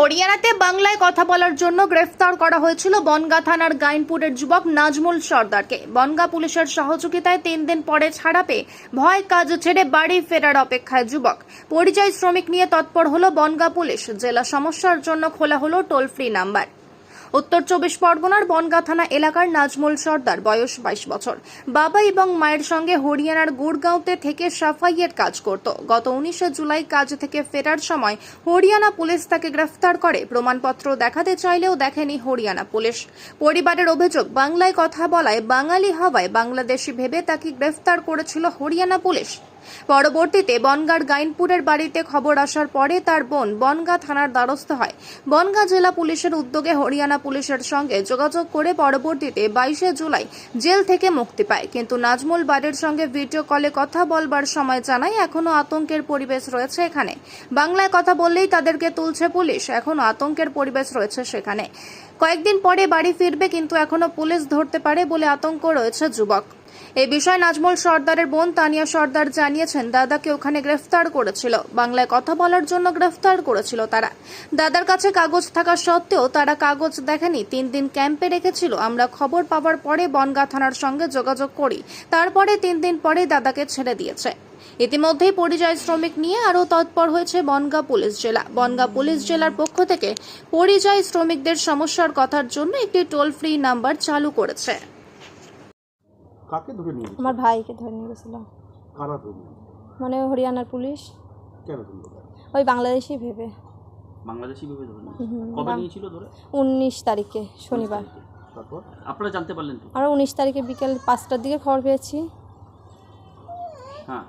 হরিয়ানাতে বাংলায় কথা বলার জন্য গ্রেফতার করা হয়েছিল বনগাঁ থানার গাইনপুরের যুবক নাজমুল সর্দারকে। বনগাঁ পুলিশের সহযোগিতায় 3 দিন পরে ছাড়া পেয়ে ভয় কাজ ছেড়ে বাড়ি ফেরার অপেক্ষায় যুবক। পরিযায়ী শ্রমিক নিয়ে তৎপর হলো বনগাঁ পুলিশ। জেলা সমস্যার জন্য খোলা হলো টোল ফ্রি নাম্বার। উত্তর 24 পরগনার বনগাঁ থানা এলাকার নাজমুল সর্দার বয়স 22 বছর। বাবা এবং মায়ের সঙ্গে হরিয়ানার গুড়গাঁওতে থেকে সাফাইয়ের কাজ করত। গত 19 জুলাই কাজ থেকে ফেরার সময় হরিয়ানা পুলিশ তাকে গ্রেফতার করে। প্রমাণপত্র দেখাতে চাইলেও দেখেনি হরিয়ানা পুলিশ। পরিবারের অভিযোগ, বাংলায় কথা বলায় বাঙালি হওয়ায় বাংলাদেশি ভেবে তাকে গ্রেফতার করেছিল হরিয়ানা পুলিশ। পরবর্তীতে বনগাঁর গাইনপুরের বাড়িতে খবর আসার পরে তার বোন বনগাঁ থানার দ্বারস্থ হয়। বনগাঁ জেলা পুলিশের উদ্যোগে হরিয়ানা পুলিশের সঙ্গে যোগাযোগ করে পরবর্তীতে 22 জুলাই জেল থেকে মুক্তি পায়। কিন্তু নাজমুল বাড়ির সঙ্গে ভিডিও কলে কথা বলবার সময় জানায় এখনো আতঙ্কের পরিবেশ রয়েছে এখানে। বাংলায় কথা বললেই তাদেরকে তুলছে পুলিশ। এখনো আতঙ্কের পরিবেশ রয়েছে সেখানে। কয়েকদিন পরে বাড়ি ফিরবে, কিন্তু এখনো পুলিশ ধরতে পারে বলে আতঙ্ক রয়েছে যুবক। এই বিষয়ে নাজমুল সর্দারের বোন তানিয়া সর্দার জানিয়েছেন, দাদাকে ওখানে গ্রেফতার করেছিল, বাংলায় কথা বলার জন্য গ্রেফতার করেছিল তারা। দাদার কাছে কাগজ থাকা সত্ত্বেও তারা কাগজ দেখেনি, 3 দিন ক্যাম্পে রেখেছিল। আমরা খবর পাওয়ার পরে বনগাঁ থানার সঙ্গে যোগাযোগ করি, তারপরে 3 দিন পরে দাদাকে ছেড়ে দিয়েছে। ইতিমধ্যেই পরিযায়ী শ্রমিক নিয়ে আরও তৎপর হয়েছে বনগাঁ পুলিশ জেলা। বনগাঁ পুলিশ জেলার পক্ষ থেকে পরিযায়ী শ্রমিকদের সমস্যার কথার জন্য একটি টোল ফ্রি নাম্বার চালু করেছে। কাকে ধরে নিয়ে গেছিল? আমার ভাইকে ধরে নিয়ে গেছিল। কারা ধরে নিয়ে গেছিল? মানে হরিয়ানার পুলিশ। কেন ধরলো? ওই বাংলাদেশি ভেবে। বাংলাদেশি ভেবে ধরে নিয়ে কবে নিয়েছিল ধরে? 19 তারিখে শনিবার। তারপর আপনারা জানতে পারলেন তো? আমরা 19 তারিখে বিকেল 5টার দিকে খবর পেয়েছি। হ্যাঁ,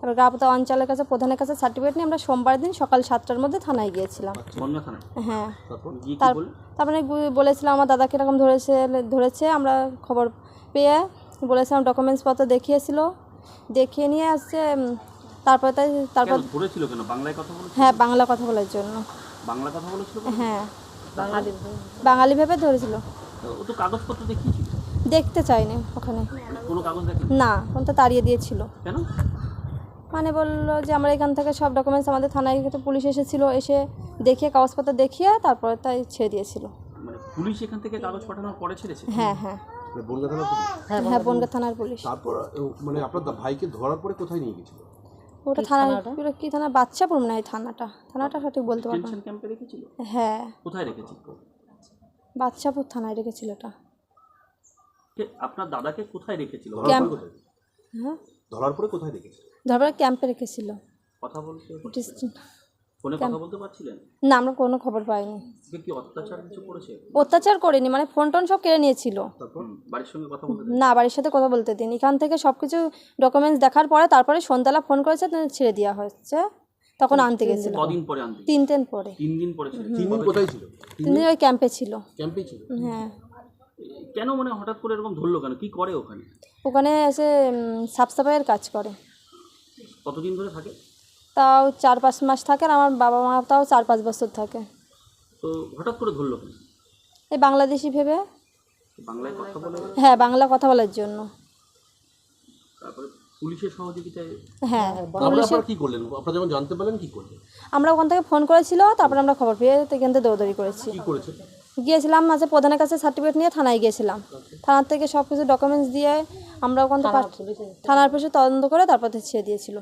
এবার গ্রাপতা অঞ্চলের কাছে প্রধানের কাছে সার্টিফিকেট নিয়ে আমরা সোমবার দিন সকাল 7টার মধ্যে থানায় গিয়েছিলাম। বনগাঁ থানায়? হ্যাঁ। তারপর গিয়ে কি বললেন? তারপরে বলেছিলাম আমার দাদাকে এরকম ধরেছে। আমরা খবর পেয়ে বলেছিলাম, ডকুমেন্টসপত্র দেখিয়েছিল, দেখিয়ে নিয়ে আসছে। তারপর ধরেছিল কেন? বাংলায় কথা বলেছিল? হ্যাঁ, বাংলা কথা বলার জন্য। বাংলা কথা বলেছিল? হ্যাঁ, বাঙালি ভেবে ধরেছিল। ও তো কাগজপত্র দেখিয়েছিল। দেখতে চাইনি ওখানে। কোনো কাগজ দেখেনি? না, কোনটা তাড়িয়ে দিয়েছিল। কেন? মানে বললো যে আমরা এখান থেকে সব ডকুমেন্টস, আমাদের থানায় তো পুলিশ এসেছিল, এসে দেখিয়ে কাগজপত্র দেখিয়ে তারপরে তাই ছেড়ে দিয়েছিল। মানে পুলিশ এখান থেকে কাগজ পাঠানোর পরে ছেড়েছে? হ্যাঁ হ্যাঁ বনগাঁ থানার পুলিশ? হ্যাঁ, বনগাঁ থানার পুলিশ। তারপর মানে আপনার ভাইকে ধরার পরে কোথায় নিয়ে গেছিল? ওটা থানা কি থানা? বাচ্চাপুর মনে হয় থানাটা সঠিক বলতে পারবো না। টেনশন ক্যাম্পে রেখেছিল? হ্যাঁ। কোথায় রেখেছিল? বাচ্চাপুর থানায় রেখেছিল ওটা। আপনার দাদাকে কোথায় রেখেছিল? ক্যাম্প। হ্যাঁ, ধরার পরে কোথায় রেখেছিল? ধরবার ক্যাম্পে রেখেছিল। কথা বলতে ডিস্ট্রিক্ট। ফোনে কথা বলতে পারছিলেন না, আমরা কোনো খবর পাইনি। কি অত্যাচার কিছু করেছে? অত্যাচার করেনি, মানে ফোন টোন সব কেড়ে নিয়েছিল। তারপর বাড়ির সঙ্গে কথা বলতে? না, বাড়ির সাথে কথা বলতে দিন। এখান থেকে সব কিছু ডকুমেন্টস দেখার পরে তারপরে সন্ধ্যাবেলা ফোন করেছে, ছেড়ে দেওয়া হচ্ছে। তখন আনতে গেছিল। কদিন পরে আনতে? 3 দিন পরে। 3 দিন পরে ছিল? 3 দিন কোথায় ছিল? 3 দিন ওই ক্যাম্পে ছিল। ক্যাম্পে ছিল? হ্যাঁ। কেন মানে হঠাৎ করে এরকম ধরলো কেন? কি করে ওখানে? ওখানে এসে সাফ সাফাইয়ের কাজ করে। কতদিন ধরে থাকে? তাও 4-5 মাস থাকে, আর আমার বাবা মা তাও 4-5 বছর থাকে। তো হঠাৎ করে ধরলো কেন? এই বাংলাদেশি ভেবে। বাংলায় কথা বলে? হ্যাঁ, বাংলা কথা বলার জন্য। তারপরে পুলিশের সহযোগিতায়? হ্যাঁ, আপনারা কি করলেন? আপনারা যখন জানতে পারলেন কি করলেন? আমরা ওখান থেকে ফোন করেছিল, তারপরে আমরা খবর পেয়ে এখান থেকে দৌড়াদৌড়ি করেছি। কি করেছেন? গিয়েছিলাম মাঝে প্রধানের কাছে সার্টিফিকেট নিয়ে থানায় গিয়েছিলাম। থানার থেকে সব কিছু ডকুমেন্টস দিয়ে আমরা ওখান থেকে থানার পুলিশে তদন্ত করে তারপর ছেড়ে দিয়েছিল।